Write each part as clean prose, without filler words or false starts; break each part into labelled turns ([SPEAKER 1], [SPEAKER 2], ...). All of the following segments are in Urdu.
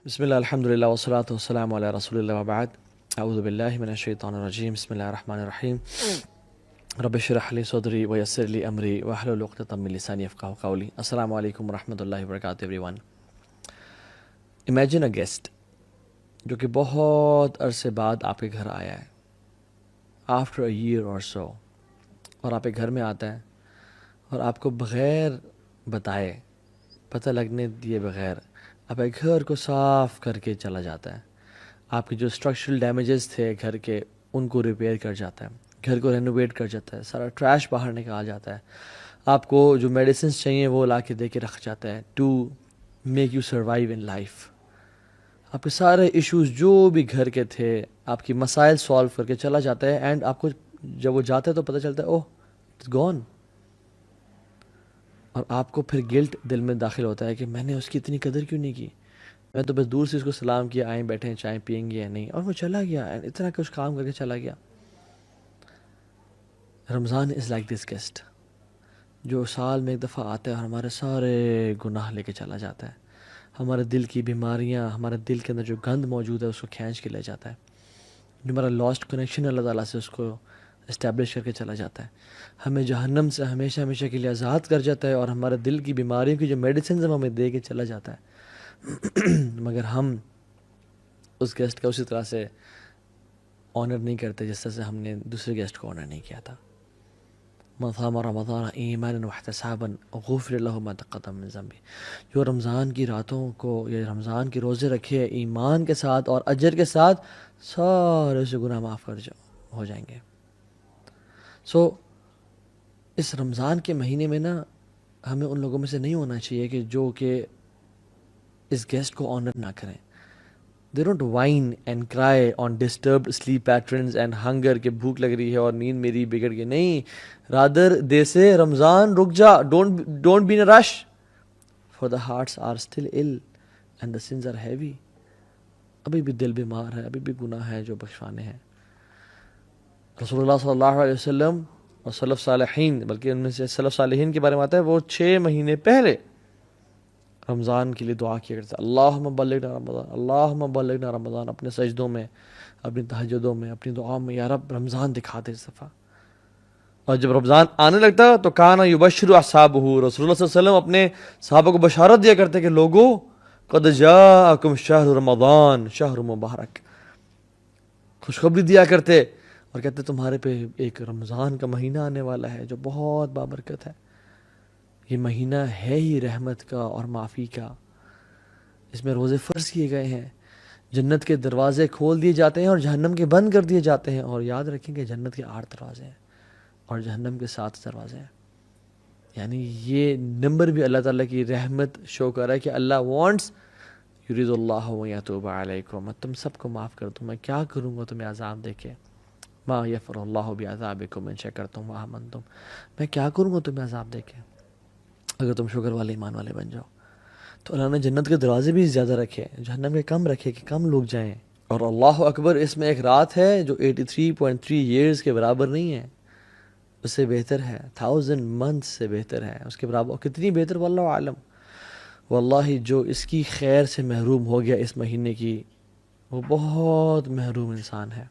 [SPEAKER 1] بسم الله الحمد لله والصلاة والسلام على رسول الله وبعد. أعوذ بالله من الشيطان الرجيم. بسم الله الرحمن الرحيم. رب اشرح لي صدري ويسر لي أمري واحلل عقدة من لساني يفقهوا قولي. السلام علیکم ورحمۃ اللہ وبرکاتہ everyone. Imagine a guest جو کہ بہت عرصے بعد آپ کے گھر آیا ہے after a year or so، اور آپ کے گھر میں آتا ہے اور آپ کو بغیر بتائے، پتہ لگنے دیے بغیر آپ کے گھر کو صاف کر کے چلا جاتا ہے. آپ کے جو اسٹرکچرل ڈیمیجز تھے گھر کے ان کو ریپیئر کر جاتا ہے، گھر کو رینوویٹ کر جاتا ہے، سارا ٹریش باہر نکال جاتا ہے، آپ کو جو میڈیسنس چاہیے وہ لا کے دے کے رکھ جاتا ہے to make you survive in life. آپ کے سارے ایشوز جو بھی گھر کے تھے، آپ کی مسائل سالو کر کے چلا جاتا ہے، اینڈ آپ کو جب وہ جاتا ہے تو پتہ چلتا ہے اوہ اٹس گون. اور آپ کو پھر گلٹ دل میں داخل ہوتا ہے کہ میں نے اس کی اتنی قدر کیوں نہیں کی، میں تو بس دور سے اس کو سلام کیا، آئیں بیٹھیں چائے پئیں گے یا نہیں، اور وہ چلا گیا، اتنا کچھ کام کر کے چلا گیا. رمضان از لائک دس گیسٹ جو سال میں ایک دفعہ آتا ہے اور ہمارے سارے گناہ لے کے چلا جاتا ہے، ہمارے دل کی بیماریاں، ہمارے دل کے اندر جو گند موجود ہے اس کو کھینچ کے لے جاتا ہے، جو ہمارا لاسٹ کنیکشن ہے اللہ تعالیٰ سے اس کو اسٹیبلش کر کے چلا جاتا ہے، ہمیں جہنم سے ہمیشہ ہمیشہ کے لیے آزاد کر جاتا ہے، اور ہمارے دل کی بیماریوں کی جو میڈیسنز ہم ہمیں دے کے چلا جاتا ہے. مگر ہم اس گیسٹ کا اسی طرح سے آنر نہیں کرتے جس طرح سے ہم نے دوسرے گیسٹ کو آنر نہیں کیا تھا. من صام رمضان ایمانا واحتسابا غفر له ما تقدم من ذنبه. جو رمضان کی راتوں کو یا رمضان کے روزے رکھے ایمان کے ساتھ اور اجر کے ساتھ، سارے سے گناہ معاف ہو جائیں گے. اس رمضان کے مہینے میں نا ہمیں ان لوگوں میں سے نہیں ہونا چاہیے کہ جو کہ اس گیسٹ کو آنر نہ کریں. They don't whine and cry on disturbed sleep patterns and hunger کہ بھوک لگ رہی ہے اور نیند میری بگڑ گئی. نہیں، rather they say رمضان رک جا، don't be in a rush for the hearts are still ill and the sins are heavy. ابھی بھی دل بیمار ہے، ابھی بھی گناہ ہے جو بخشوانے ہیں. رسول اللہ صلی اللہ علیہ وسلم اور سلف صالحین، بلکہ ان میں سے سلف صالحین کے بارے میں آتا ہے وہ 6 مہینے پہلے رمضان کے لیے دعا کیا کرتے، اللہم بلغنا رمضان، اللہم بلغنا رمضان، اپنے سجدوں میں، اپنی تہجدوں میں، اپنی دعاؤں میں، یا رب رمضان دکھا دے اس دفعہ. اور جب رمضان آنے لگتا تو کانا یبشر اصحابہ، رسول اللہ صلی اللہ علیہ وسلم اپنے صحابہ کو بشارت دیا کرتے کہ لوگو قد جاءکم شہر رمضان شہر مبارک، خوشخبری دیا کرتے اور کہتے تمہارے پہ ایک رمضان کا مہینہ آنے والا ہے جو بہت بابرکت ہے. یہ مہینہ ہے ہی رحمت کا اور معافی کا، اس میں روزے فرض کیے گئے ہیں، جنت کے دروازے کھول دیے جاتے ہیں اور جہنم کے بند کر دیے جاتے ہیں. اور یاد رکھیں کہ جنت کے 8 دروازے ہیں اور جہنم کے 7 دروازے ہیں. یعنی یہ نمبر بھی اللہ تعالیٰ کی رحمت شو کر رہا ہے کہ اللہ وانٹس یرید اللہ یتوب علیکم، تم سب کو معاف کر دوں، میں کیا کروں گا تمہیں عذاب دے کے، ما یفر اللہ بعذابکم ان شکرتم وآمنتم، میں کیا کروں گا تمہیں عذاب دے کے اگر تم شکر والے ایمان والے بن جاؤ. تو اللہ نے جنت کے دروازے بھی زیادہ رکھے، جہنم کے کم رکھے کہ کم لوگ جائیں. اور اللہ اکبر، اس میں ایک رات ہے جو 83.3 ایئرز کے برابر نہیں ہے، اس سے بہتر ہے، 1000 months سے بہتر ہے، اس کے برابر کتنی بہتر واللہ عالم. واللہ جو اس کی خیر سے محروم ہو گیا اس مہینے کی، وہ بہت محروم انسان ہے.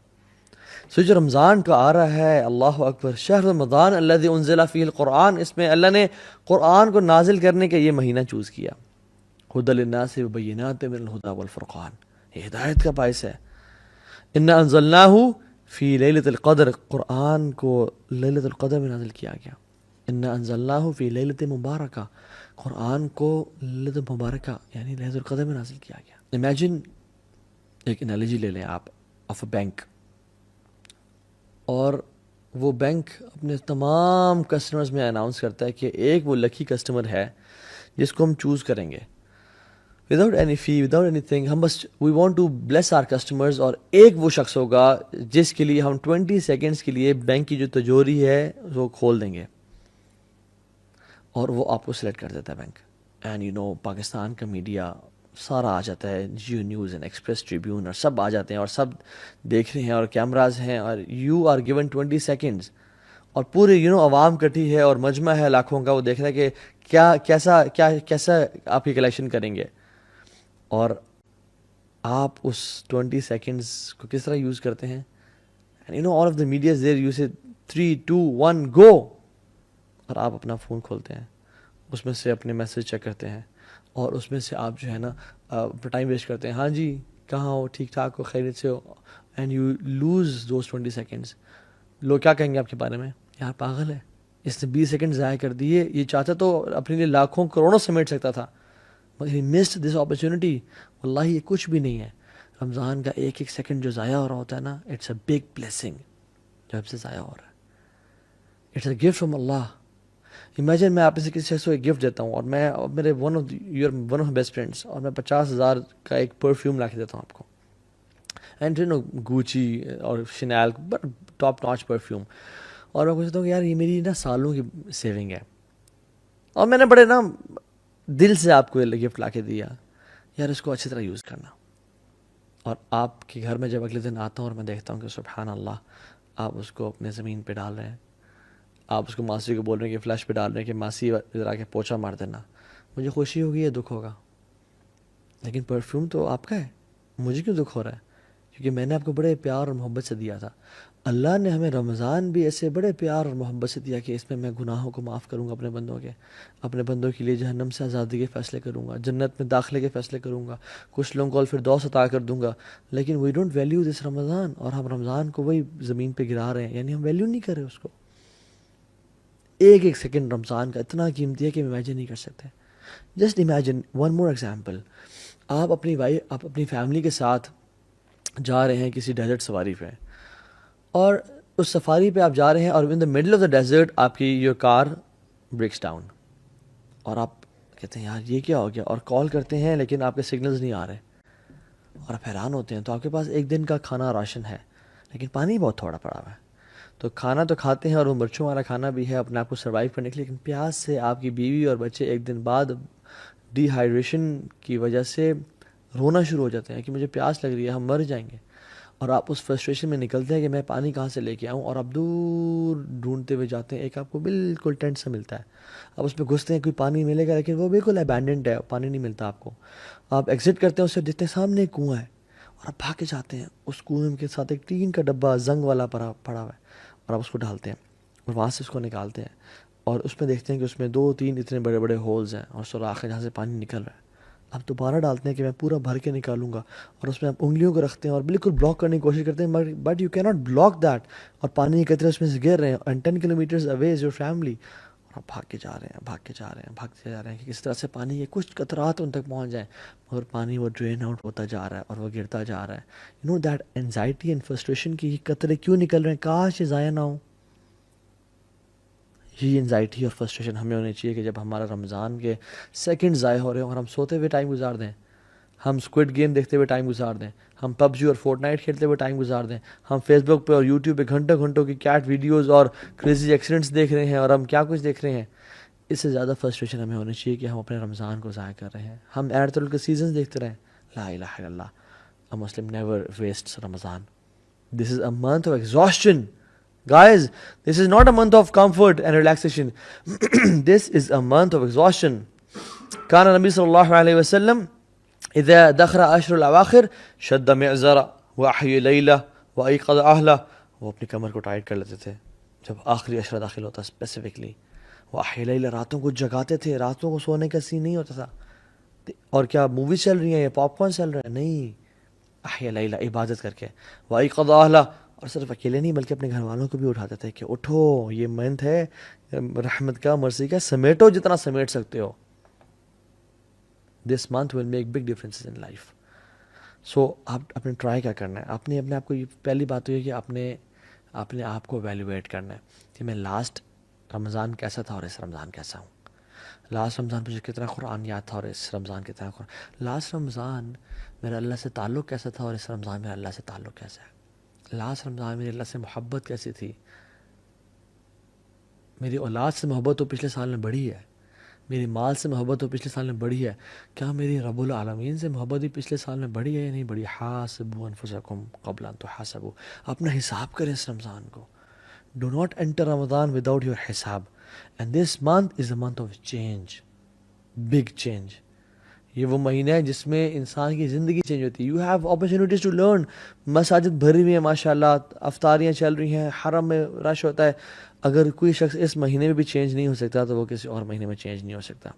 [SPEAKER 1] جو رمضان کا آ رہا ہے، اللہ اکبر، شہر رمضان الذی انزل فیہ القرآن، اس میں اللہ نے قرآن کو نازل کرنے کا یہ مہینہ چوز کیا. ہدی للناس وبینات من الہدی والفرقان، یہ ہدایت کا باعث ہے. انا انزلناہ فی لیلۃ القدر، قرآن کو لیلۃ القدر میں نازل کیا گیا. انا انزلناہ فی لیلۃ مبارکہ، قرآن کو لیلۃ مبارکہ یعنی لیلۃ القدر میں نازل کیا گیا. امیجن، ایک انالوجی لے لیں آپ آف اے بینک، اور وہ بینک اپنے تمام کسٹمرز میں اناؤنس کرتا ہے کہ ایک وہ لکی کسٹمر ہے جس کو ہم چوز کریں گے without any fee, without any thing, ہم بس we want to please our customers. اور ایک وہ شخص ہوگا جس کے لیے ہم 20 سیکنڈز کے لیے بینک کی جو تجوری ہے وہ کھول دیں گے، اور وہ آپ کو سلیکٹ کر دیتا ہے bank. And you know Pakistan کا میڈیا سارا آ جاتا ہے، جیو نیوز اینڈ ایکسپریس ٹریبیون، اور سب آ جاتے ہیں اور سب دیکھ رہے ہیں اور کیمراز ہیں، اور یو آر گیون 20 سیکنڈز، اور پورے عوام کٹھی ہے اور مجمع ہے لاکھوں کا، وہ دیکھ رہا ہے کہ کیسا آپ کی کلیکشن کریں گے. اور آپ اس 20 سیکنڈز کو کس طرح یوز کرتے ہیں. And you know all of the media is there, you say 3 2 1 گو, اور آپ اپنا فون کھولتے ہیں, اس میں سے اپنے میسج چیک کرتے ہیں, اور اس میں سے آپ جو ہے نا ٹائم ویسٹ کرتے ہیں. ہاں جی کہاں ہو, ٹھیک ٹھاک ہو, خیریت سے ہو, and you lose those 20 seconds. لوگ کیا کہیں گے آپ کے بارے میں, یار پاگل ہے, اس نے 20 سیکنڈ ضائع کر دیے, یہ چاہتا تو اپنے لیے لاکھوں کروڑوں سمیٹ سکتا تھا, مگر ہی مسڈ دس اپرچونٹی. واللہ یہ کچھ بھی نہیں ہے. رمضان کا ایک ایک سیکنڈ جو ضائع ہو رہا ہوتا ہے نا, اٹس اے بگ بلیسنگ جو آپ سے ضائع ہو رہا ہے. اٹس اے گفٹ فرام اللہ. امیجن میں آپ سے کسی شخص کو ایک گفٹ دیتا ہوں, اور میں میرے ون آف بیسٹ فرینڈس, اور میں 50,000 کا ایک پرفیوم لا کے دیتا ہوں آپ کو, اینڈ یو نو گوچی اور Chanel, but top notch perfume, اور میں پوچھتا ہوں کہ یار یہ میری نا سالوں کی سیونگ ہے, اور میں نے بڑے نا دل سے آپ کو گفٹ لا کے دیا, یار اس کو اچھی طرح یوز کرنا. اور آپ کے گھر میں جب اگلے دن آتا ہوں اور میں دیکھتا ہوں کہ سبحان اللہ آپ اس کو اپنے زمین پہ ڈال رہے ہیں, آپ اس کو ماسی کو بول رہے ہیں کہ فلیش پہ ڈال رہے ہیں کہ ماسی ادھر آ کے پوچھا مار دینا, مجھے خوشی ہوگی یا دکھ ہوگا؟ لیکن پرفیوم تو آپ کا ہے, مجھے کیوں دکھ ہو رہا ہے؟ کیونکہ میں نے آپ کو بڑے پیار اور محبت سے دیا تھا. اللہ نے ہمیں رمضان بھی ایسے بڑے پیار اور محبت سے دیا کہ اس میں گناہوں کو معاف کروں گا اپنے بندوں کے, اپنے بندوں کے لیے جہنم سے آزادی کے فیصلے کروں گا, جنت میں داخلے کے فیصلے کروں گا, کچھ لوگوں کو الفردوس عطا کر دوں گا. لیکن وی ڈونٹ ویلیو دس رمضان, اور ہم رمضان کو وہی زمین پہ گرا رہے ہیں, یعنی ہم ویلیو نہیں کر رہے اس کو. ایک ایک سیکنڈ رمضان کا اتنا قیمتی ہے کہ ہم امیجن نہیں کر سکتے. Just imagine one more example, آپ اپنی فیملی کے ساتھ جا رہے ہیں کسی ڈیزرٹ سفاری پہ, اور اس سفاری پہ آپ جا رہے ہیں, اور in the middle of the desert آپ کی یور کار بریکس ڈاؤن, اور آپ کہتے ہیں یار یہ کیا ہو گیا, اور کال کرتے ہیں لیکن آپ کے سگنلز نہیں آ رہے, اور آپ حیران ہوتے ہیں. تو آپ کے پاس ایک دن کا کھانا راشن ہے, لیکن پانی بہت تھوڑا پڑا ہوا ہے. تو کھانا تو کھاتے ہیں, اور وہ مرچوں والا کھانا بھی ہے اپنے آپ کو سروائیو کرنے کے لیے, لیکن پیاس سے آپ کی بیوی اور بچے ایک دن بعد ڈی ہائیڈریشن کی وجہ سے رونا شروع ہو جاتے ہیں کہ مجھے پیاس لگ رہی ہے, ہم مر جائیں گے. اور آپ اس فرسٹریشن میں نکلتے ہیں کہ میں پانی کہاں سے لے کے آؤں, اور آپ دور ڈھونڈتے ہوئے جاتے ہیں, ایک آپ کو بالکل ٹینٹ سے ملتا ہے, آپ اس میں گھستے ہیں کوئی پانی ملے گا, لیکن وہ بالکل ابینڈنڈ ہے, پانی نہیں ملتا آپ کو. آپ ایگزٹ کرتے ہیں, اس سے دیکھتے ہیں سامنے ایک کنواں ہے, اور آپ بھاگ کے جاتے ہیں, اس کنویں کے ساتھ ایک ٹین کا ڈبہ زنگ والا پڑا ہوا ہے, اور آپ اس کو ڈالتے ہیں, اور وہاں سے اس کو نکالتے ہیں, اور اس میں دیکھتے ہیں کہ اس میں 2-3 اتنے بڑے بڑے ہولز ہیں, اور سوراخ ہے جہاں سے پانی نکل رہا ہے. آپ دوبارہ ڈالتے ہیں کہ میں پورا بھر کے نکالوں گا, اور اس میں آپ انگلیوں کو رکھتے ہیں اور بالکل بلاک کرنے کی کوشش کرتے ہیں, بٹ یو کی ناٹ بلاک دیٹ, اور پانی کے قطرے اس میں سے گر رہے ہیں, and 10 kilometers away is your family, اور آپ بھاگتے جا رہے ہیں کہ کس طرح سے پانی کے کچھ قطرات ان تک پہنچ جائیں, مگر پانی وہ ڈرین آؤٹ ہوتا جا رہا ہے اور وہ گرتا جا رہا ہے. You know that anxiety and frustration کی یہ قطرے کیوں نکل رہے ہیں, کاش یہ ضائع نہ ہوں. یہ انزائٹی اور فرسٹریشن ہمیں ہونی چاہیے کہ جب ہمارا رمضان کے سیکنڈ ضائع ہو رہے ہیں اور ہم سوتے ہوئے ٹائم گزار دیں, ہم اسکوڈ گیم دیکھتے ہوئے ٹائم گزار دیں, ہم پب جی اور فورٹ نائٹ کھیلتے ہوئے ٹائم گزار دیں, ہم فیس بک پہ اور یوٹیوب پہ گھنٹوں کی کیٹ ویڈیوز اور کریزی ایکسیڈنٹس دیکھ رہے ہیں, اور ہم کیا کچھ دیکھ رہے ہیں. اس سے زیادہ فرسٹریشن ہمیں ہونی چاہیے کہ ہم اپنے رمضان کو ضائع کر رہے ہیں, ہم ایرتل کے سیزنز دیکھتے رہیں. لا الہ الا اللہ, a Muslim never wastes Ramadan. This is a month of exhaustion. Guys, this is not a month of comfort and relaxation. This is a month of exhaustion. كان النبي صلى الله عليه وسلم إذا دخل عشر الأواخر شد معزرة وأحيا ليلة وأيقظ أهله. وہ اپنی کمر کو ٹائٹ کر لیتے تھے جب آخری عشرہ داخل ہوتا, اسپیسیفکلی وأحيا ليلة, راتوں کو جگاتے تھے, راتوں کو سونے کا سین نہیں ہوتا تھا. اور کیا موویز چل رہی ہیں یا پاپ کارن چل رہے ہیں, نہیں, أحيا ليلة عبادت کر کے, وأيقظ أهله, اور صرف اکیلے نہیں بلکہ اپنے گھر والوں کو بھی اٹھاتے تھے کہ اٹھو, یہ منتھ ہے رحمت کا, مرضی کا, سمیٹو جتنا سمیٹ سکتے ہو. This month will make big differences in life. So آپ اپنے ٹرائی کیا کرنا ہے, اپنے آپ کو, یہ پہلی بات تو یہ کہ اپنے آپ کو ایویلویٹ کرنا ہے کہ میں لاسٹ رمضان کیسا تھا اور اس رمضان کیسا ہوں. لاسٹ رمضان مجھے کتنا قرآن یاد تھا اور اس رمضان کتنا قرآن. لاسٹ رمضان میرا اللہ سے تعلق کیسا تھا اور اس رمضان میرا اللہ سے تعلق کیسا ہے. لاسٹ رمضان میری اللہ سے محبت کیسی تھی, میری اولاد سے محبت تو پچھلے سال میں بڑھی ہے, میری مال سے محبت تو پچھلے سال میں بڑھی ہے, کیا میری رب العالمین سے محبت بھی پچھلے سال میں بڑھی ہے یا نہیں بڑھی؟ حاسبوا انفسکم قبل ان تحاسبوا. اپنا حساب کریں اس رمضان کو. Do not enter Ramzan without your hisab. And this month is a month of change, big change. یہ وہ مہینہ ہے جس میں انسان کی زندگی چینج ہوتی ہے. You have opportunities to learn. مساجد بھری ہوئی ہیں ماشاء اللہ, افطاریاں چل رہی ہیں, حرم میں رش ہوتا ہے. اگر کوئی شخص اس مہینے میں بھی چینج نہیں ہو سکتا تو وہ کسی اور مہینے میں چینج نہیں ہو سکتا.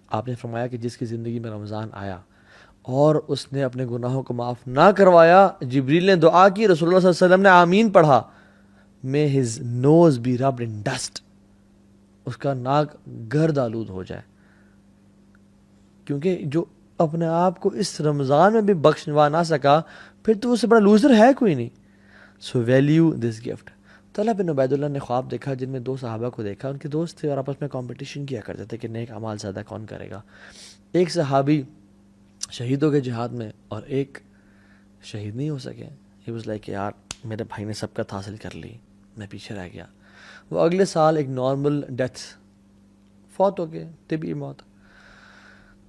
[SPEAKER 1] آپ نے فرمایا کہ جس کی زندگی میں رمضان آیا اور اس نے اپنے گناہوں کو معاف نہ کروایا, جبریل نے دعا کی, رسول اللہ صلی اللہ علیہ وسلم نے آمین پڑھا, may his nose be rubbed in dust, اس کا ناک گرد آلود ہو جائے. کیونکہ جو اپنے آپ کو اس رمضان میں بھی بخشوا نہ سکا, پھر تو اس سے بڑا لوزر ہے کوئی نہیں. سو ویلیو دس گفٹ. طلحہ بن عبید اللہ نے خواب دیکھا جن میں 2 صحابہ کو دیکھا, ان کے دوست تھے اور آپس میں کمپٹیشن کیا کرتے تھے کہ نیک اعمال زیادہ کون کرے گا. ایک صحابی شہید ہو گئے جہاد میں اور ایک شہید نہیں ہو سکے. ہی واز لائک یار میرے بھائی نے سبقت حاصل کر لی, میں پیچھے رہ گیا. وہ اگلے سال ایک نارمل ڈیتھ فوت ہو گئے, طبی موت.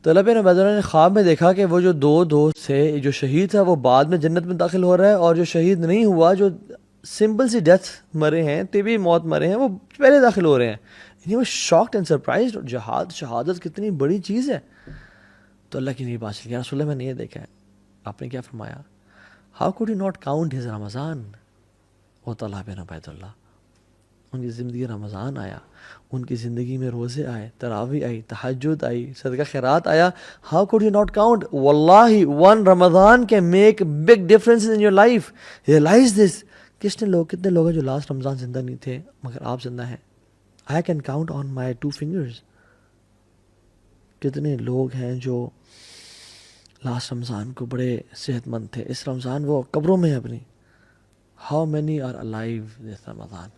[SPEAKER 1] طلحہ بن عبید اللہ نے خواب میں دیکھا کہ وہ جو 2 دوست تھے, جو شہید تھا وہ بعد میں جنت میں داخل ہو رہا ہے, اور جو شہید نہیں ہوا, جو سمپل سی ڈیتھ مرے ہیں, طبی موت مرے ہیں, وہ پہلے داخل ہو رہے ہیں. یعنی وہ شاکڈ اینڈ سرپرائزڈ. شہادت کتنی بڑی چیز ہے. تو اللہ کی نہیں بات چلی, یا رسول اللہ میں نے یہ دیکھا ہے. آپ نے کیا فرمایا, how could you not count his Ramzan. وہ طلحہ بن عبید اللہ, ان کی زندگی رمضان آیا, ان کی زندگی میں روزے آئے, تراویح آئی, تہجد آئی, صدقہ خیرات آیا. How could you not count. واللہ one Ramzan can make big difference in your life. Realize this. کتنے لوگ ہیں جو لاسٹ رمضان زندہ نہیں تھے مگر آپ زندہ ہیں. I can count on my 2 fingers. کتنے لوگ ہیں جو لاسٹ رمضان کو بڑے صحت مند تھے, اس رمضان وہ قبروں میں ہیں اپنی. ہاؤ مینی آر الائیو دس رمضان.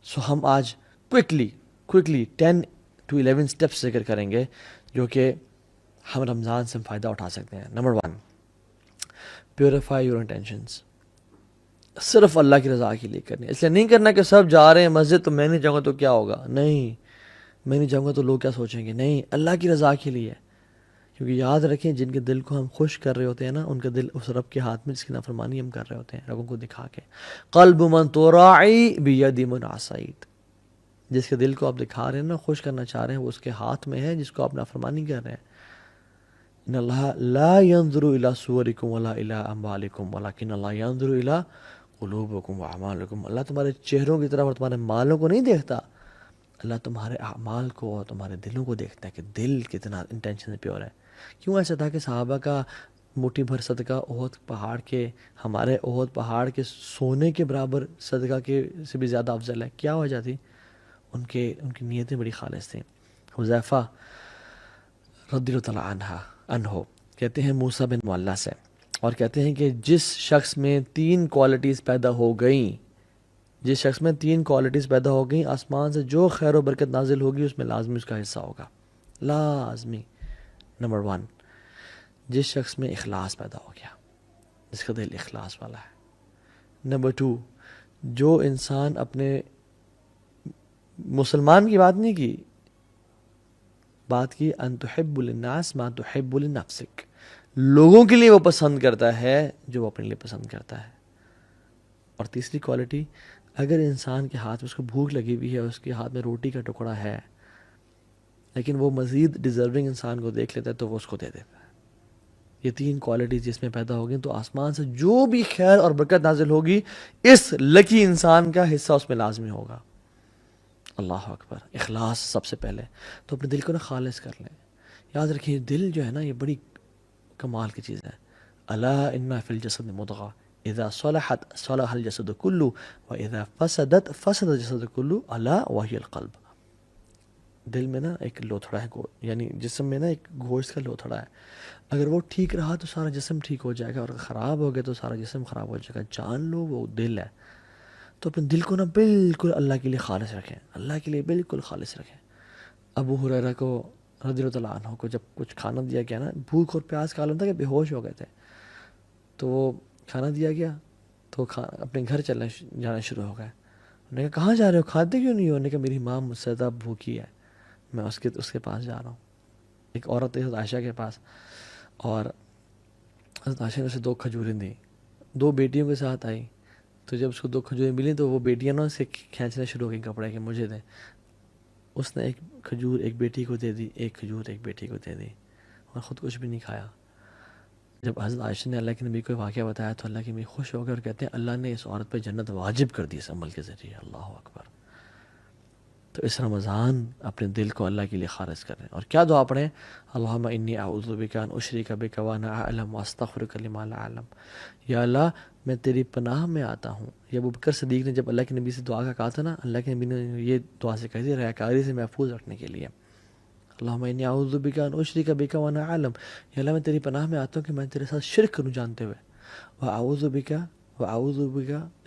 [SPEAKER 1] سو ہم آج کوئکلی 10 to 11 اسٹیپس ذکر کریں گے جو کہ ہم رمضان سے فائدہ اٹھا سکتے ہیں. Number 1, purify your intentions. صرف اللہ کی رضا کے لیے کرنی. اس لیے نہیں کرنا کہ سب جا رہے ہیں مسجد تو میں نہیں جاؤں گا تو کیا ہوگا. نہیں, میں نہیں جاؤں گا تو لوگ کیا سوچیں گے. نہیں, اللہ کی رضا کے لیے. کیونکہ یاد رکھیں جن کے دل کو ہم خوش کر رہے ہوتے ہیں نا, ان کا دل اس رب کے ہاتھ میں جس کی نافرمانی ہم کر رہے ہوتے ہیں, لوگوں کو دکھا کے. قلب من تراعی بید من عصیت. جس کے دل کو آپ دکھا رہے ہیں نا, خوش کرنا چاہ رہے ہیں, وہ اس کے ہاتھ میں ہے جس کو آپ نافرمانی کر رہے ہیں. ان اللہ لا ينظر الى صورکم ولا الى اموالکم ولکن اللہ ينظر الى قلوبکم واعمالکم. اللہ تمہارے چہروں کی طرف اور تمہارے مالوں کو نہیں دیکھتا, اللہ تمہارے اعمال کو اور تمہارے دلوں کو دیکھتا ہے کہ دل کتنا انٹینشن سے پیور ہے. کیوں ایسا تھا کہ صحابہ کا مٹھی بھر صدقہ احد پہاڑ کے, ہمارے احد پہاڑ کے سونے کے برابر صدقہ کے سے بھی زیادہ افضل ہے. کیا وجہ تھی؟ ان کی نیتیں بڑی خالص تھیں. حذیفہ رضی اللہ عنہ کہتے ہیں موسیٰ بن معلہ سے, اور کہتے ہیں کہ جس شخص میں 3 کوالٹیز پیدا ہو گئیں, آسمان سے جو خیر و برکت نازل ہوگی اس میں لازمی اس کا حصہ ہوگا, لازمی. نمبر 1, جس شخص میں اخلاص پیدا ہو گیا, جس کا دل اخلاص والا ہے. نمبر 2, جو انسان اپنے مسلمان کی بات نہیں کی, بات کی ان تحب للناس ما تحب لنفسک. لوگوں کے لیے وہ پسند کرتا ہے جو وہ اپنے لیے پسند کرتا ہے. اور تیسری کوالٹی, اگر انسان کے ہاتھ میں اس کو بھوک لگی ہوئی ہے, اس کے ہاتھ میں روٹی کا ٹکڑا ہے, لیکن وہ مزید ڈیزرونگ انسان کو دیکھ لیتا ہے تو وہ اس کو دے دیتا ہے. یہ 3 کوالٹیز جس میں پیدا ہوگی تو آسمان سے جو بھی خیر اور برکت نازل ہوگی اس لکی انسان کا حصہ اس میں لازمی ہوگا. اللہ اکبر. اخلاص سب سے پہلے. تو اپنے دل کو نا خالص کر لیں. یاد رکھیں دل جو ہے نا یہ بڑی کمال کی چیز ہے. الا ان فی الجسد مضغہ اذا صلحت صلح الجسد کلہ واذا فسدت فسد الجسد کلہ الا وہی القلب. دل میں نا ایک لوتھڑا ہے, یعنی جسم میں نا ایک گوشت کا لوتھڑا ہے. اگر وہ ٹھیک رہا تو سارا جسم ٹھیک ہو جائے گا, اور خراب ہو گیا تو سارا جسم خراب ہو جائے گا. جان لو وہ دل ہے. تو اپنے دل کو نا بالکل اللہ کے لیے خالص رکھیں, اللہ کے لیے بالکل خالص رکھیں. ابو ہریرہ کو رضی اللہ عنہ کو جب کچھ کھانا دیا گیا نا, بھوک اور پیاس کا عالم تھا کہ بے ہوش ہو گئے تھے, تو وہ کھانا دیا گیا تو اپنے گھر جانا شروع ہو گئے. انہوں نے کہا کہاں جا رہے ہو, کھاتے کیوں نہیں ہو؟ انہوں نے کہا میری ماں مجھ سے زیادہ بھوکی ہے, میں اس کے پاس جا رہا ہوں. ایک عورت حضرت عائشہ کے پاس, اور حضرت عائشہ نے اسے 2 کھجوریں دیں. 2 بیٹیوں کے ساتھ آئی, تو جب اس کو 2 کھجوریں ملی تو وہ بیٹیاں نا اسے کھینچنا شروع ہو گئی کپڑے کے, مجھے دیں. اس نے ایک کھجور ایک بیٹی کو دے دی, ایک کھجور ایک بیٹی کو دے دی. اور خود کچھ بھی نہیں کھایا. جب حضرت عائشہ نے اللہ کے نبی کو واقعہ بتایا تو اللہ کے نبی خوش ہو گئے اور کہتے ہیں اللہ نے اس عورت پہ جنت واجب کر دی اس عمل کے ذریعے. اللہ اکبر. تو اس رمضان اپنے دل کو اللہ کے لیے خالص کریں. اور کیا دعا پڑھیں؟ اللہم انی اعوذ بک ان اشرک بک وانا اعلم واستغفرک لما لا اعلم. یا اللہ میں تیری پناہ میں آتا ہوں. یہ ابو بکر صدیق نے جب اللہ کے نبی سے دعا کا کہا تھا نا، اللہ کے نبی نے یہ دعا سے کہی تھی ریاکاری سے محفوظ رکھنے کے لیے. اللہم انی اعوذ بک ان اشرک بک وانا اعلم. یا اللہ میں تیری پناہ میں آتا ہوں کہ میں تیرے ساتھ شرک کروں جانتے ہوئے. واعوذ بک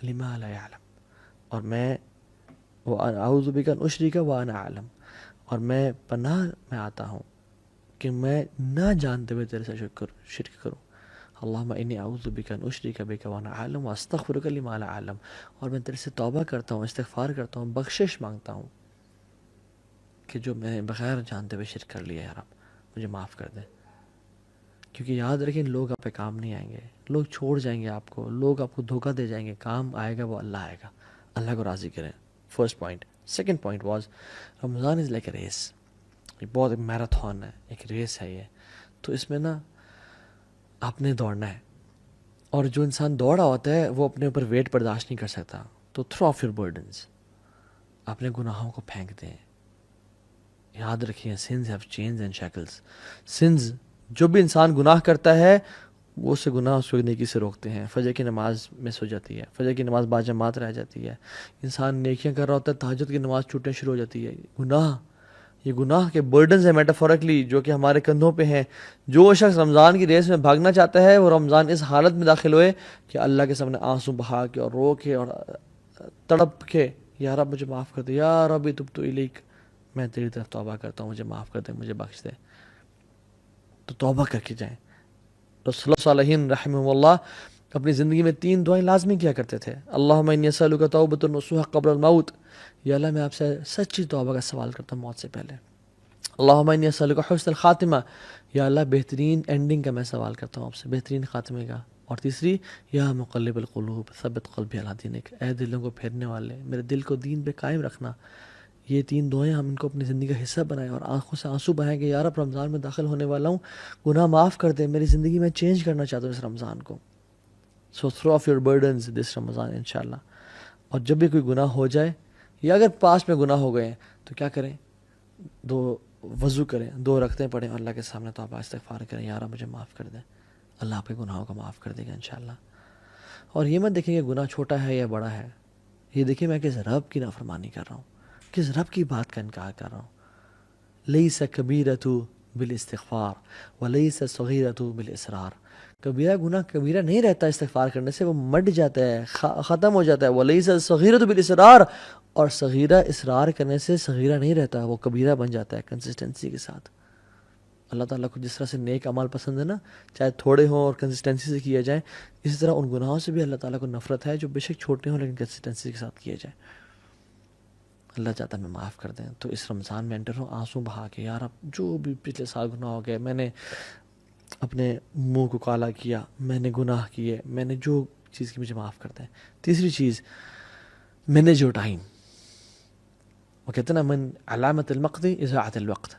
[SPEAKER 1] لما لا اعلم. اور میں اعوذ بک ان اشرک وانا اعلم، اور میں پناہ میں آتا ہوں کہ میں نہ جانتے ہوئے تیرے سے شرک کروں. اللہم انی اعوذ بک ان اشرک بک وانا اعلم واستغفرک لما لا اعلم. اور میں تیرے سے توبہ کرتا ہوں، استغفار کرتا ہوں، بخشش مانگتا ہوں کہ جو میں نے بغیر جانتے ہوئے شرک کر لیا، یا رب مجھے معاف کر دے. کیونکہ یاد رکھیں لوگ آپ پہ کام نہیں آئیں گے، لوگ چھوڑ جائیں گے آپ کو، لوگ آپ کو دھوکہ دے جائیں گے. کام آئے گا وہ اللہ آئے گا. اللہ کو راضی کریں. First point. Second point was Ramzan is like a race. یہ بہت ایک میراتھن ہے، ایک ریس ہے یہ. تو اس میں نا آپ نے دوڑنا ہے، اور جو انسان دوڑا ہوتا ہے وہ اپنے اوپر ویٹ برداشت نہیں کر سکتا. تو تھرو آف یور برڈنس، اپنے گناہوں کو پھینک دیں. یاد رکھیے sins have chains and shackles. Sins, جو بھی انسان گناہ کرتا ہے وہ سے گناہ اس کو نیکی سے روکتے ہیں. فجر کی نماز مس ہو جاتی ہے، فجر کی نماز باجماعت رہ جاتی ہے. انسان نیکیاں کر رہا ہوتا ہے، تہجد کی نماز چھوٹنے شروع ہو جاتی ہے. گناہ، یہ گناہ کے برڈنز ہیں میٹافورکلی جو کہ ہمارے کندھوں پہ ہیں. جو شخص رمضان کی ریس میں بھاگنا چاہتا ہے وہ رمضان اس حالت میں داخل ہوئے کہ اللہ کے سامنے آنسو بہا کے اور رو کے اور تڑپ کے یا رب مجھے معاف کر دے، یا رب تبت الیک، میں تیری طرف توبہ کرتا ہوں، مجھے معاف کر دے، مجھے بخش دے. تو توبہ کر کے جائیں. رسول اللہ صلی رحمہ اللہ اپنی زندگی میں 3 دعائیں لازمی کیا کرتے تھے. اللہم انی اسألک توبۃ نصوح قبل الموت. یا اللہ میں آپ سے سچی توبہ کا سوال کرتا ہوں موت سے پہلے. اللہم انی اسألک حسن الخاتمہ. یا اللہ بہترین اینڈنگ کا میں سوال کرتا ہوں آپ سے، بہترین خاتمے کا. اور تیسری، یا مقلب القلوب ثبت قلبی علی دینک. اے دلوں کو پھیرنے والے، میرے دل کو دین پہ قائم رکھنا. یہ 3 دعائیں ہم ان کو اپنی زندگی کا حصہ بنائیں اور آنکھوں سے آنسو بہائیں کہ یار اب رمضان میں داخل ہونے والا ہوں، گناہ معاف کر دے، میری زندگی میں چینج کرنا چاہتا ہوں اس رمضان کو. سو تھرو آف یور برڈنز دس رمضان انشاءاللہ. اور جب بھی کوئی گناہ ہو جائے یا اگر پاس میں گناہ ہو گئے ہیں تو کیا کریں؟ 2 وضو کریں، 2 رکعتیں پڑھیں، اللہ کے سامنے توبہ استغفار کریں، یار مجھے معاف کر دیں. اللہ آپ کے گناہوں کو معاف کر دے گا انشاءاللہ. اور یہ مت دیکھیں کہ گناہ چھوٹا ہے یا بڑا ہے، یہ دیکھیں میں کس رب کی نافرمانی کر رہا ہوں، کس رب کی بات کا انکار کر رہا ہوں. لیس کبیرۃ بالاستغفار ولیس صغیرۃ بالاصرار. کبیرہ گناہ کبیرہ نہیں رہتا استغفار کرنے سے، وہ مٹ جاتا ہے، ختم ہو جاتا ہے. ولیس صغیرۃ بالاصرار، اور صغیرہ اصرار کرنے سے صغیرہ نہیں رہتا، وہ کبیرہ بن جاتا ہے کنسسٹنسی کے ساتھ. اللہ تعالیٰ کو جس طرح سے نیک اعمال پسند ہے نا، چاہے تھوڑے ہوں اور کنسسٹنسی سے کیا جائیں، اسی طرح ان گناہوں سے بھی اللہ تعالیٰ کو نفرت ہے جو بے شک چھوٹے ہوں لیکن کنسسٹنسی کے ساتھ کیے جائیں. اللہ چاہتا ہے میں معاف کر دیں. تو اس رمضان میں انٹر ہوں آنسو بہا کے، یار اب جو بھی پچھلے سال گناہ ہو گئے، میں نے اپنے منہ کو کالا کیا، میں نے گناہ کیے، میں نے جو چیز کی، مجھے معاف کر دیں. تیسری چیز، مینیج یور ٹائم. وہ کہتے ہیں نا من علامت المقت اضاعت الوقت.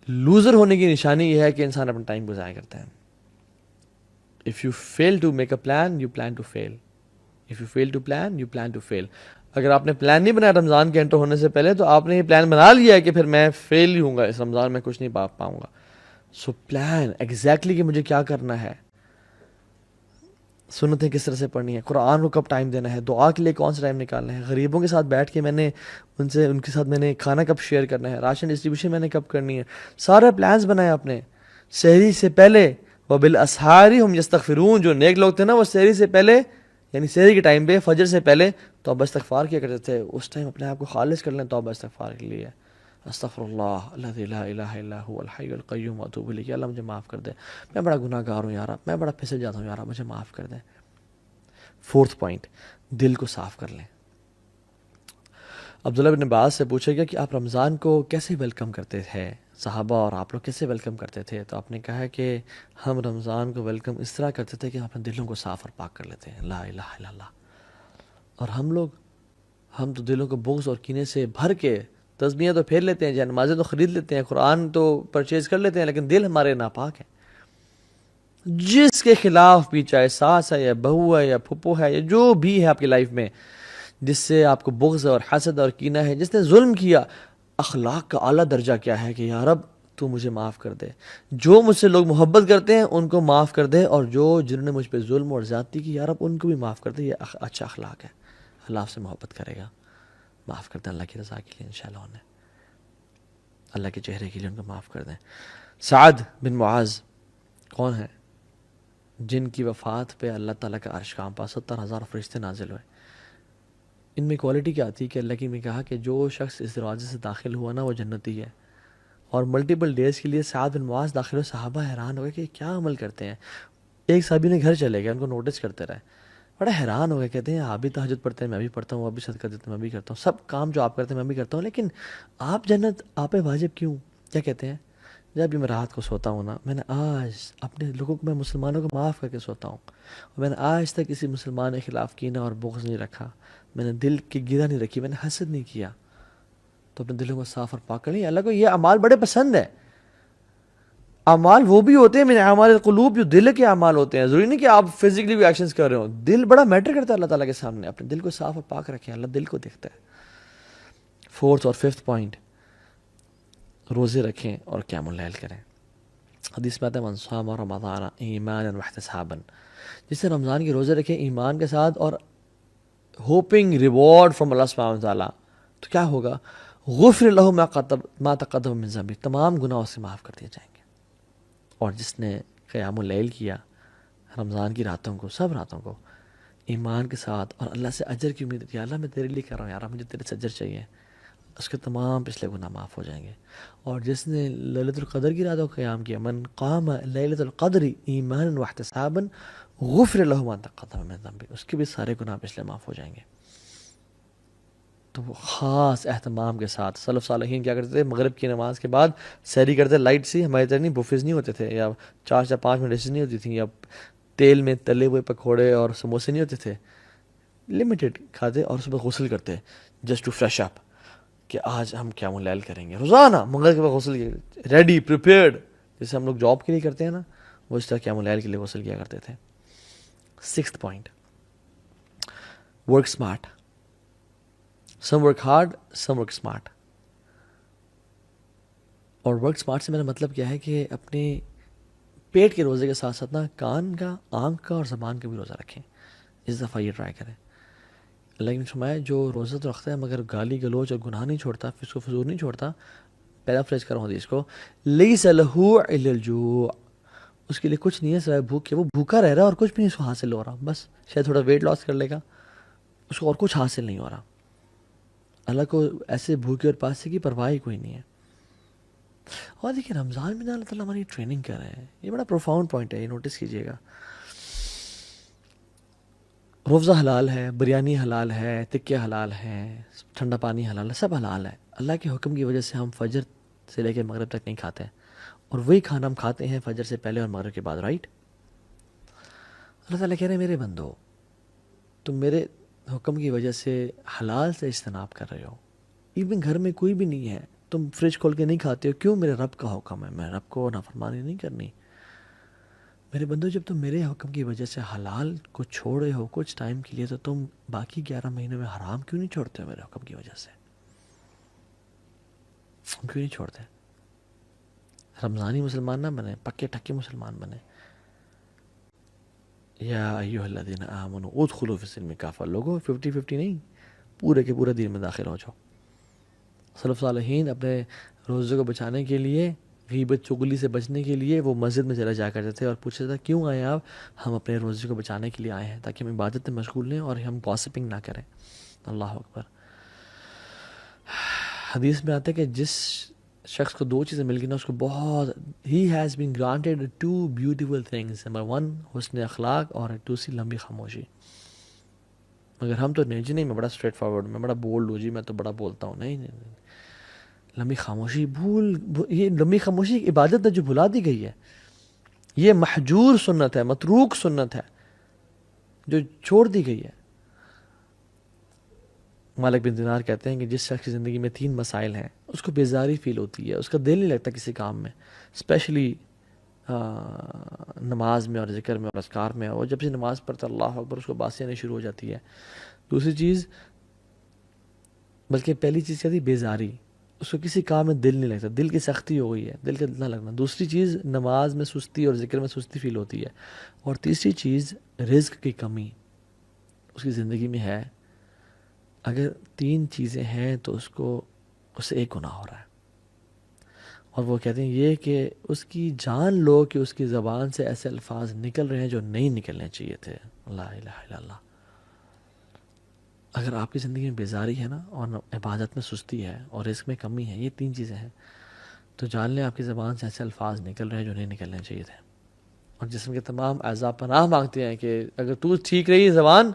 [SPEAKER 1] لوزر ہونے کی نشانی یہ ہے کہ انسان اپنا ٹائم کو ضائع کرتا ہے. If you fail to make a plan you plan to fail. If you fail to plan you plan to fail. اگر آپ نے پلان نہیں بنایا رمضان کے انٹر ہونے سے پہلے تو آپ نے یہ پلان بنا لیا ہے کہ پھر میں فیل ہی ہوں گا اس رمضان میں، کچھ نہیں پاؤں گا. سو پلان ایگزیکٹلی کہ مجھے کیا کرنا ہے، سنتیں کس طرح سے پڑھنی ہے، قرآن کو کب ٹائم دینا ہے، دعا کے لیے کون سا ٹائم نکالنا ہے، غریبوں کے ساتھ بیٹھ کے میں نے ان کے ساتھ میں نے کھانا کب شیئر کرنا ہے، راشن ڈسٹریبیوشن میں نے کب کرنی ہے. سارے پلانز بنائے اپنے. سحری سے پہلے وبالاسحار هم یستغفرون. جو نیک لوگ تھے نا وہ سحری سے پہلے، یعنی سحری کے ٹائم پہ، فجر سے پہلے توبہ استغفار کیا کرتے تھے. اس ٹائم اپنے آپ کو خالص کر لیں توبہ استغفار کے لیے. استغفر اللہ الذی لا الہ الا هو الحی القیوم واتوب الیہ. اللہ مجھے معاف کر دے، میں بڑا گناہ گار ہوں یار، میں بڑا پھسل جاتا ہوں یار، مجھے معاف کر دے. فورتھ پوائنٹ، دل کو صاف کر لیں. عبداللہ بن عباس سے پوچھا گیا کہ آپ رمضان کو کیسے ویلکم کرتے تھے، صحابہ اور آپ لوگ کیسے ویلکم کرتے تھے؟ تو آپ نے کہا ہے کہ ہم رمضان کو ویلکم اس طرح کرتے تھے کہ ہم اپنے دلوں کو صاف اور پاک کر لیتے ہیں. لا الہ الا اللہ. اور ہم تو دلوں کو بغض اور کینے سے بھر کے تسبیحیں تو پھیر لیتے ہیں، جائے نمازیں تو خرید لیتے ہیں، قرآن تو پرچیز کر لیتے ہیں، لیکن دل ہمارے ناپاک ہے. جس کے خلاف بھی، چاہے ساس ہے یا بہو ہے یا پھپھو ہے یا جو بھی ہے آپ کی لائف میں، جس سے آپ کو بغض اور حسد اور کینہ ہے، جس نے ظلم کیا، اخلاق کا اعلیٰ درجہ کیا ہے کہ یا رب تو مجھے معاف کر دے. جو مجھ سے لوگ محبت کرتے ہیں ان کو معاف کر دے، اور جنہوں نے مجھ پہ ظلم اور زیادتی کی، یا رب ان کو بھی معاف کر دے. یہ اچھا اخلاق ہے. اللہ آپ سے محبت کرے گا، معاف کر دیں اللہ کی رضا کے لیے انشاءاللہ. انہیں اللہ کے چہرے کے لیے ان کو معاف کر دیں. سعد بن معاذ کون ہے؟ جن کی وفات پہ اللہ تعالیٰ کا عرش کانپا، 70,000 فرشتے نازل ہوئے. ان میں کوالٹی کیا تھی کہ اللہ کی میں کہا کہ جو شخص اس دروازے سے داخل ہوا نا وہ جنتی ہے. اور ملٹیپل ڈیز کے لیے سعد بن معاذ داخل ہوئے. صحابہ حیران ہو گئے کہ کیا عمل کرتے ہیں. ایک صحابی نے گھر چلے گئے، ان کو نوٹس کرتے رہے، بڑا حیران ہو گئے. کہتے ہیں آپ بھی تہجد پڑھتے ہیں، میں بھی پڑھتا ہوں، وہ بھی صدقہ دیتے ہیں، میں بھی کرتا ہوں، سب کام جو آپ کرتے ہیں میں بھی کرتا ہوں، لیکن آپ جنت آپ پہ واجب کیوں؟ کیا کہتے ہیں؟ جب بھی میں رات کو سوتا ہوں نا، میں نے آج اپنے لوگوں کو، میں مسلمانوں کو معاف کر کے سوتا ہوں، اور میں نے آج تک کسی مسلمان کے خلاف کینہ اور بغض نہیں رکھا، میں نے دل کی گرہ نہیں رکھی، میں نے حسد نہیں کیا. تو اپنے دلوں کو صاف اور پاک کر لیں. اللہ کو یہ اعمال بڑے پسند ہے. اعمال وہ بھی ہوتے ہیں من اعمال القلوب، جو دل کے اعمال ہوتے ہیں. ضروری نہیں کہ آپ فزیکلی بھی ایکشنز کر رہے ہو، دل بڑا میٹر کرتا ہے اللہ تعالیٰ کے سامنے. اپنے دل کو صاف اور پاک رکھیں، اللہ دل کو دیکھتا ہے. 4th اور 5th پوائنٹ، روزے رکھیں اور قیام اللیل کریں. حدیث میں آتا ہے من صام رمضان ایمانا واحتسابا، جس سے رمضان کے روزے رکھیں ایمان کے ساتھ اور ہوپنگ ریوارڈ فرام اللہ سبحانہ وتعالیٰ، تو کیا ہوگا؟ غفر لہ ما تقدم من ذنبہ، تمام گناہ اس سے معاف کر دیے جائیں گے. اور جس نے قیام اللیل کیا رمضان کی راتوں کو، سب راتوں کو ایمان کے ساتھ، اور اللہ سے اجر کی امید، یا اللہ میں تیرے لیے کر رہا ہوں، یار مجھے تیرے سے اجر چاہیے، اس کے تمام پچھلے گناہ معاف ہو جائیں گے. اور جس نے لیلۃ القدر کی راتوں کو قیام کیا، من قام لیلۃ القدر ایمانا واحتسابا غفر لہ ما تقدم من ذنبہ، اس کے بھی سارے گناہ پچھلے معاف ہو جائیں گے. تو وہ خاص اہتمام کے ساتھ سلف صالحین کیا کرتے تھے؟ مغرب کی نماز کے بعد سحری کرتے، لائٹ سی، ہمارے طرح نہیں بفیز نہیں ہوتے تھے، یا 4 یا 5 منٹ ڈشز نہیں ہوتی تھیں، یا تیل میں تلے ہوئے پکوڑے اور سموسے نہیں ہوتے تھے. لمیٹڈ کھاتے اور صبح غسل کرتے جسٹ ٹو فریش اپ، کہ آج ہم قیام اللیل کریں گے. روزانہ مغرب کے بعد غسل کیا، ریڈی پریپیئرڈ، جیسے ہم لوگ جاب کے لیے کرتے ہیں نا، وہ اس طرح قیام اللیل کے لیے غسل کیا کرتے تھے. 6th point, work smart. Some work hard, some work smart. اور ورک اسمارٹ سے میرا مطلب کیا ہے کہ اپنے پیٹ کے روزے کے ساتھ ساتھ نا کان کا، آنکھ کا اور زبان کا بھی روزہ رکھیں. اس دفعہ یہ ٹرائی کریں. اللہ نے فرمایا جو روزہ تو رکھتا ہے مگر گالی گلوچ اور گناہ نہیں چھوڑتا، فسق و فجور نہیں چھوڑتا، پیرافریز کروں حدیث کو، لیس لہ الا الجوع، اس کے لیے کچھ نہیں ہے سوائے بھوک کے. وہ بھوکا رہ رہا ہے اور کچھ بھی نہیں اس کو حاصل ہو رہا، بس شاید تھوڑا ویٹ لاس کر لے گا، اس کو اور کچھ حاصل نہیں ہو رہا. اللہ کو ایسے بھوکے اور پاسے کی پرواہ ہی کوئی نہیں ہے. اور دیکھیں رمضان میں اللہ تعالیٰ ہماری ٹریننگ کر رہے ہیں. یہ بڑا پروفاؤنڈ پوائنٹ ہے، یہ نوٹس کیجیے گا. روزہ حلال ہے، بریانی حلال ہے، تکے حلال ہیں، ٹھنڈا پانی حلال ہے، سب حلال ہے. اللہ کے حکم کی وجہ سے ہم فجر سے لے کے مغرب تک نہیں کھاتے ہیں، اور وہی کھانا ہم کھاتے ہیں فجر سے پہلے اور مغرب کے بعد، رائٹ؟ اللہ تعالیٰ کہہ رہے ہیں میرے بندو، تم میرے حکم کی وجہ سے حلال سے اجتناب کر رہے ہو، ایون گھر میں کوئی بھی نہیں ہے، تم فریج کھول کے نہیں کھاتے ہو، کیوں؟ میرے رب کا حکم ہے، میں رب کو نافرمانی نہیں کرنی. میرے بندو جب تم میرے حکم کی وجہ سے حلال کو چھوڑ رہے ہو کچھ ٹائم کے لیے، تو تم باقی 11 مہینوں میں حرام کیوں نہیں چھوڑتے ہو میرے حکم کی وجہ سے؟ ہم کیوں نہیں چھوڑتے؟ رمضانی مسلمان نہ بنے، پکے ٹکے مسلمان بنے. یا ایھا الذین آمنوا ادخلوا فی السلم کافہ، لوگوں 50-50 نہیں، پورے کے پورے دین میں داخل ہو جاؤ. سلف صالحین اپنے روزے کو بچانے کے لیے، غیبت چغلی سے بچنے کے لیے وہ مسجد میں چلے جا کرتے تھے اور پوچھتے تھے کیوں آئے آپ؟ ہم اپنے روزے کو بچانے کے لیے آئے ہیں تاکہ ہم عبادت میں مشغول رہیں اور ہم گاسپنگ نہ کریں. اللہ اکبر. حدیث میں آتا ہے کہ جس شخص کو 2 چیزیں مل گئی نا، اس کو بہت he has been granted 2 beautiful things. Number 1 حسن اخلاق، اور دوسری لمبی خاموشی. مگر ہم تو نہیں جی، نہیں میں بڑا اسٹریٹ فارورڈ، میں بڑا بولڈ ہوں جی، میں تو بڑا بولتا ہوں. نہیں نہیں نہیں، لمبی خاموشی یہ لمبی خاموشی ایک عبادت ہے جو بھلا دی گئی ہے. یہ محجور سنت ہے، متروک سنت ہے جو چھوڑ دی گئی ہے. مالک بن دینار کہتے ہیں کہ جس شخص کی زندگی میں 3 مسائل ہیں اس کو بیزاری فیل ہوتی ہے، اس کا دل نہیں لگتا کسی کام میں، اسپیشلی نماز میں اور ذکر میں اور اذکار میں. اور جب سے نماز پڑھتا اللہ اکبر اس کو باسی آنی شروع ہو جاتی ہے. دوسری چیز، بلکہ پہلی چیز کیا تھی؟ بیزاری، اس کو کسی کام میں دل نہیں لگتا، دل کی سختی ہو گئی ہے، دل کا دل نہ لگنا. دوسری چیز نماز میں سستی اور ذکر میں سستی فیل ہوتی ہے. اور تیسری چیز رزق کی کمی اس کی زندگی میں ہے. اگر 3 چیزیں ہیں تو اس سے ایک گناہ ہو رہا ہے. اور وہ کہتے ہیں یہ کہ اس کی جان لو کہ اس کی زبان سے ایسے الفاظ نکل رہے ہیں جو نہیں نکلنے چاہیے تھے. لا الہ الا اللہ. اگر آپ کی زندگی میں بیزاری ہے نا، اور عبادت میں سستی ہے اور رزق میں کمی ہے، یہ 3 چیزیں ہیں، تو جان لیں آپ کی زبان سے ایسے الفاظ نکل رہے ہیں جو نہیں نکلنے چاہیے تھے. اور جسم کے تمام اعضاء پناہ مانگتے ہیں کہ اگر تو ٹھیک رہی زبان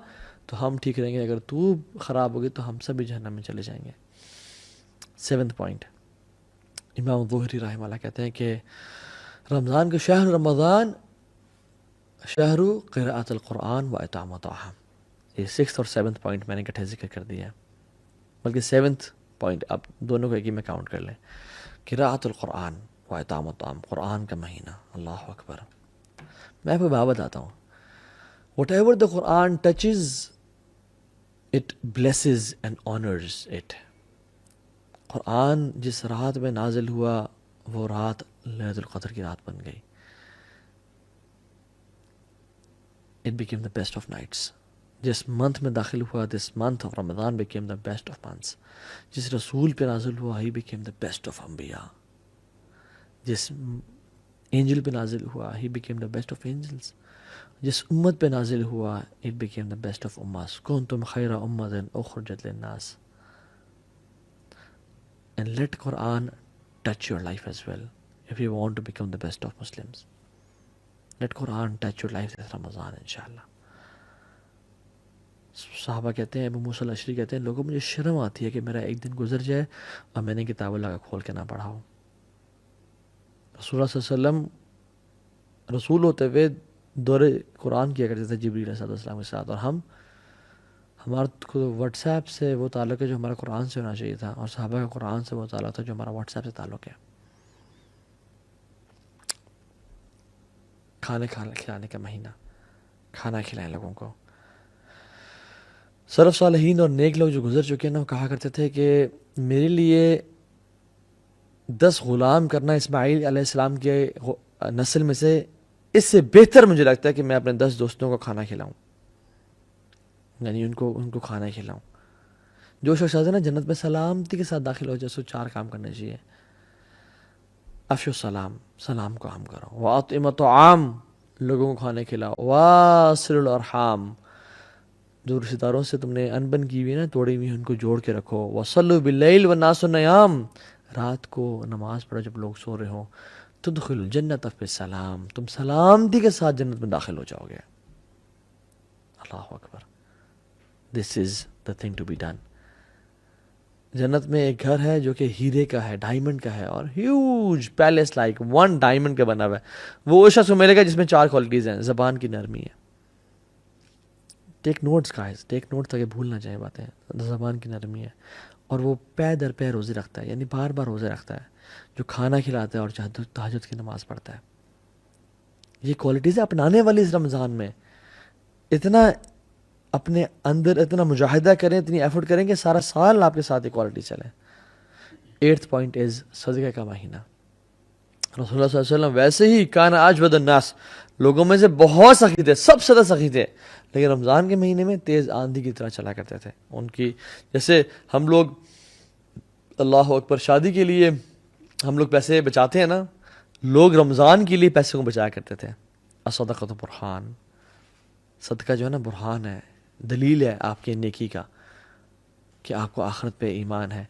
[SPEAKER 1] تو ہم ٹھیک رہیں گے، اگر تو خراب ہوگی تو ہم سب بھی جہنم میں چلے جائیں گے. 7th پوائنٹ، امام ظہری رحمہ اللہ کہتے ہیں کہ رمضان کے شہر رمضان شہر قراءۃ القرآن و اطعام الطعام. یہ 6th اور 7th پوائنٹ میں نے اکٹھے ذکر کر دیا ہے، بلکہ 7th پوائنٹ آپ دونوں کو ایک ہی میں کاؤنٹ کر لیں. قراءۃ القرآن و اطعام الطعام، قرآن کا مہینہ. اللہ اکبر. میں آپ کو بات بتاتا ہوں، whatever the Quran touches it blesses and honours it. Quran جس رات میں نازل ہوا وہ رات لیلۃ القدر کی رات بن گئی. It became the best of nights. جس منتھ میں داخل ہوا، this month of Ramzan became the best of months. جس رسول پہ نازل ہوا ہی بیکیم دا بیسٹ آف انبیاء. جس اینجل پہ نازل ہوا ہی became the best of angels. جس امت پہ نازل ہوا it became the best of اماس. کنتم خیر امۃ اخرجت للناس. And let Quran touch your life as well if you want to become the best of Muslims. Let Quran touch your life this Ramadan inshallah. صحابہ کہتے ہیں، ابو موسیٰ الاشعری کہتے ہیں، لوگوں مجھے شرم آتی ہے کہ میرا ایک دن گزر جائے اور میں نے کتاب اللہ کا کھول کے نہ پڑھا ہو. رسول اللہ صلی اللہ علیہ وسلم رسول ہوتے ہوئے دور قرآن کیا کرتے تھے جبریل علیہ السلام کے ساتھ، اور ہمارا واٹس ایپ سے وہ تعلق ہے جو ہمارا قرآن سے ہونا چاہیے تھا، اور صحابہ کا قرآن سے وہ تعلق تھا جو ہمارا واٹس ایپ سے تعلق ہے. کھانے کھلانے کا مہینہ، کھانا کھلائیں لوگوں کو. سلف صالحین اور نیک لوگ جو گزر چکے ہیں نا، وہ کہا کرتے تھے کہ میرے لیے 10 غلام کرنا اسماعیل علیہ السلام کے نسل میں سے اس سے بہتر مجھے لگتا ہے کہ میں اپنے 10 دوستوں کو کھانا کھلاؤں، یعنی ان کو کھانا کھلاؤں. جو شخص ہے نا جنت میں سلامتی کے ساتھ داخل ہو جائے، سو 4 کام کرنے چاہیے. افشو السلام، سلام کو عام کرو. واطعموا الطعام، لوگوں کو کھانے کھلاؤ. واصلوا الارحام، جو رشتہ داروں سے تم نے انبن کی ہوئی نا، توڑی ہوئی ان کو جوڑ کے رکھو. وصلوا باللیل والناس نیام، رات کو نماز پڑھو جب لوگ سو رہے ہوں. تدخلوا الجنۃ بالسلام، تم سلامتی کے ساتھ جنت میں داخل ہو جاؤ گے. اللہ اکبر. This is the thing to be done. جنت میں ایک گھر ہے جو کہ ہیرے کا ہے، ڈائمنڈ کا ہے، اور ہیوج پیلس لائک 1 ڈائمنڈ کا بنا ہوا ہے. وہ اس شخص کو ملے گا جس میں 4 کوالٹیز ہیں. زبان کی نرمی ہے. ٹیک نوٹس گائز، ٹیک نوٹ تاکہ بھول نہ جائے باتیں. زبان کی نرمی ہے، اور وہ پے در پے روزے رکھتا ہے، یعنی بار بار روزے رکھتا ہے. جو کھانا کھلاتا ہے اور تہجد کی نماز پڑھتا ہے. یہ کوالٹیز اپنانے والی اس رمضان میں. اتنا اپنے اندر اتنا مجاہدہ کریں، اتنی ایفرٹ کریں کہ سارا سال آپ کے ساتھ یہ کوالٹی چلے. 8th پوائنٹ از صدقہ کا مہینہ. رسول اللہ صلی اللہ علیہ وسلم ویسے ہی کان اجود الناس، لوگوں میں سے بہت سخی تھے، سب سے زیادہ سخی تھے، لیکن رمضان کے مہینے میں تیز آندھی کی طرح چلا کرتے تھے. ان کی جیسے ہم لوگ اللہ اکبر شادی کے لیے ہم لوگ پیسے بچاتے ہیں نا، لوگ رمضان کے لیے پیسے کو بچایا کرتے تھے. الصدقۃ برہان، صدقہ جو ہے نا برہان ہے، دلیل ہے آپ کے نیکی کا کہ آپ کو آخرت پہ ایمان ہے.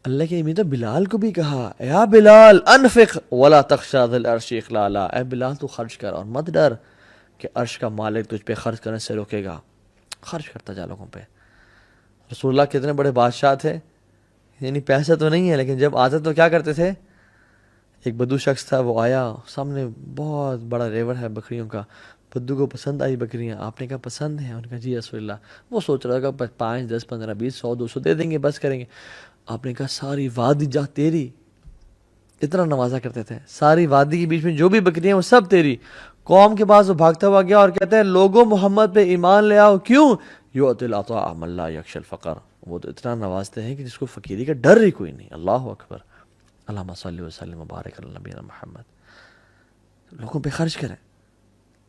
[SPEAKER 1] اللہ کے امید بلال کو بھی کہا، یا بلال انفق ولا تخشى ذا العرش اخلالا، اے بلال تو خرچ کر اور مت ڈر کہ عرش کا مالک تجھ پہ خرچ کرنے سے روکے گا. خرچ کرتا جا لوگوں پہ. رسول اللہ کتنے بڑے بادشاہ تھے، یعنی پیسہ تو نہیں ہے لیکن جب آتے تو کیا کرتے تھے. ایک بدو شخص تھا، وہ آیا، سامنے بہت بڑا ریور ہے بکریوں کا، پدو کو پسند آئی بکریاں. آپ نے کہا پسند ہیں؟ انہوں نے کہا جی رسول اللہ. وہ سوچ رہا کہ 5 10 15 20 100 200 دے دیں گے بس کریں گے. آپ نے کہا ساری وادی جا تیری. اتنا نوازا کرتے تھے. ساری وادی کے بیچ میں جو بھی بکریاں وہ سب تیری. قوم کے پاس وہ بھاگتا ہوا گیا اور کہتے ہیں لوگوں محمد پہ ایمان لے آؤ. کیوں؟ یؤتی العطاء من لا یخشی الفقر. وہ تو اتنا نوازتے ہیں کہ جس کو فقیری کا ڈر ہی کوئی نہیں. اللہ اکبر. اللہم صلی وسلم وبارک علی نبینا محمد. لوگوں پہ خرچ کریں.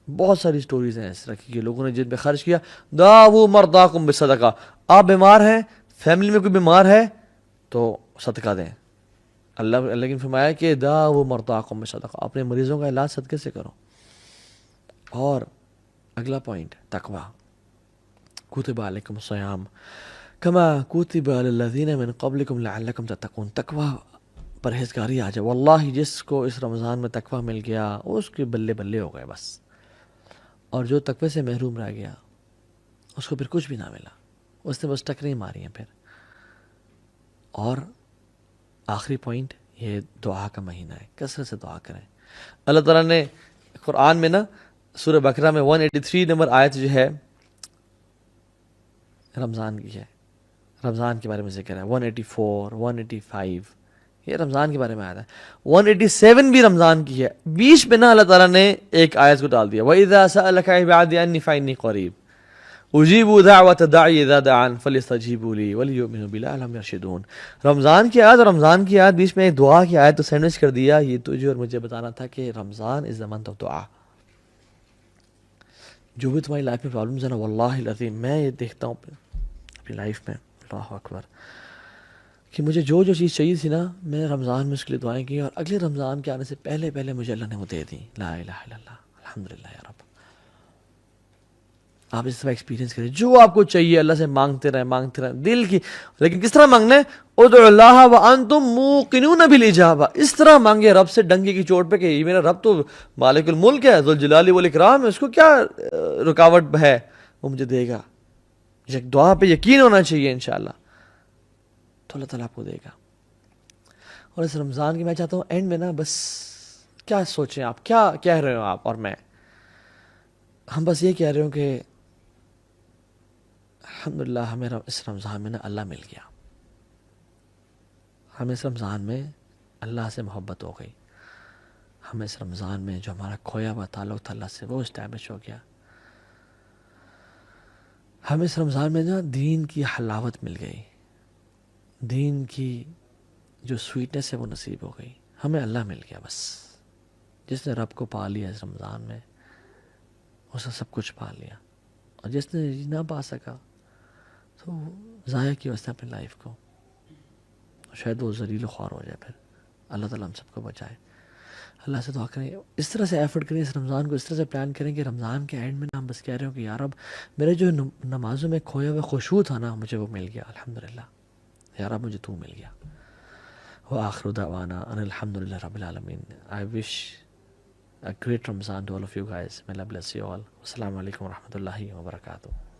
[SPEAKER 1] بہت ساری سٹوریز ہیں اس طرح کی کہ لوگوں نے جن پہ خرچ کیا. داؤ مرضاکم بالصدقہ. آپ بیمار ہیں، فیملی میں کوئی بیمار ہے تو صدقہ دیں. اللہ نے فرمایا کہ داؤ مرضاکم بالصدقہ. اپنے مریضوں کا علاج صدقے سے کرو. اور اگلا پوائنٹ تقوی. کتب علیکم الصیام کما کتب علی الذین من قبلکم لعلکم تتقون. تقوی پرہیزگاری آ جائے. واللہ جس کو اس رمضان میں تقوی مل گیا اس کے بلے بلے ہو گئے بس. اور جو تقوی سے محروم رہ گیا اس کو پھر کچھ بھی نہ ملا. اس نے بس ٹکریں ماری ہیں پھر. اور آخری پوائنٹ یہ دعا کا مہینہ ہے. کثرت سے دعا کریں. اللہ تعالیٰ نے قرآن میں نا سورہ بقرہ میں 183 نمبر آیت جو ہے رمضان کی ہے. رمضان کے بارے میں ذکر ہے. 184 185 یہ رمضان کے بارے میں آیا ہے. 187 بھی رمضان کی ہے. بیچ میں نا اللہ تعالیٰ نے ایک آیت کو ڈال دیا. وَإِذَا سَأَلَكَ عِبَادِي عَنِّي فَإِنِّي قَرِيبٌ أُجِيبُ دَعْوَةَ الدَّاعِ إِذَا دَعَانِ فَلْيَسْتَجِيبُوا لِي وَلْيُؤْمِنُوا بِي لَعَلَّهُمْ يَرْشُدُونَ. رمضان کی آیت اور رمضان کی آیت بیچ میں ایک دعا کی آیت تو سینڈوچ کر دیا. یہ تجھے اور مجھے بتانا تھا کہ رمضان از the month of دعا. جو بھی تمہاری لائف میں پرابلمز ہیں نا واللہ العظیم میں یہ دیکھتا ہوں اپنی لائف میں اللہ اکبر کہ مجھے جو چیز چاہیے تھی نا میں نے رمضان میں اس کے لیے دعائیں کی اور اگلے رمضان کے آنے سے پہلے مجھے اللہ نے وہ دے دی. لا الہ الا اللہ الحمدللہ یا رب. آپ اس طرح ایکسپیرینس کریں. جو آپ کو چاہیے اللہ سے مانگتے رہیں دل کی. لیکن کس طرح مانگنا ہے؟ ادعوا اللہ وانتم موقنون بالاجابہ. اس طرح مانگے رب سے ڈنگے کی چوٹ پہ کہ یہ میرا رب تو مالک الملک ہے، ذوالجلال والاکرام ہے، اس کو کیا رکاوٹ ہے، وہ مجھے دے گا. دعا پہ یقین ہونا چاہیے انشاءاللہ تو اللہ تعالیٰ آپ کو دے گا. اور اس رمضان کی میں چاہتا ہوں اینڈ میں نا بس کیا سوچیں آپ، کیا کہہ رہے ہو آپ اور میں. ہم بس یہ کہہ رہے ہوں کہ الحمدللہ ہمیں اس رمضان میں نا اللہ مل گیا. ہمیں اس رمضان میں اللہ سے محبت ہو گئی. ہمیں اس رمضان میں جو ہمارا کھویا ہوا تعلق تھا اللہ سے وہ اسٹیبلش ہو گیا. ہمیں اس رمضان میں نا دین کی حلاوت مل گئی. دین کی جو سویٹنس ہے وہ نصیب ہو گئی. ہمیں اللہ مل گیا بس. جس نے رب کو پا لیا اس رمضان میں اس نے سب کچھ پا لیا. اور جس نے نہ پا سکا تو ضائع کیا اس نے اپنی لائف کو. شاید وہ ذلیل و خوار ہو جائے. پھر اللہ تعالیٰ ہم سب کو بچائے. اللہ سے دعا کریں اس طرح سے ایفرٹ کریں اس رمضان کو اس طرح سے پلان کریں کہ رمضان کے اینڈ میں نا ہم بس کہہ رہے ہوں کہ یا رب میرے جو نمازوں میں کھویا ہوا خشوع تھا نا مجھے وہ مل گیا الحمدللہ. یا رب مجھے تو مل گیا. وآخر دعوانا ان الحمدللہ رب العالمین. I wish a great Ramzan to all of you guys. May Allah bless you all. Wassalamu alaikum warahmatullahi wabarakatuh.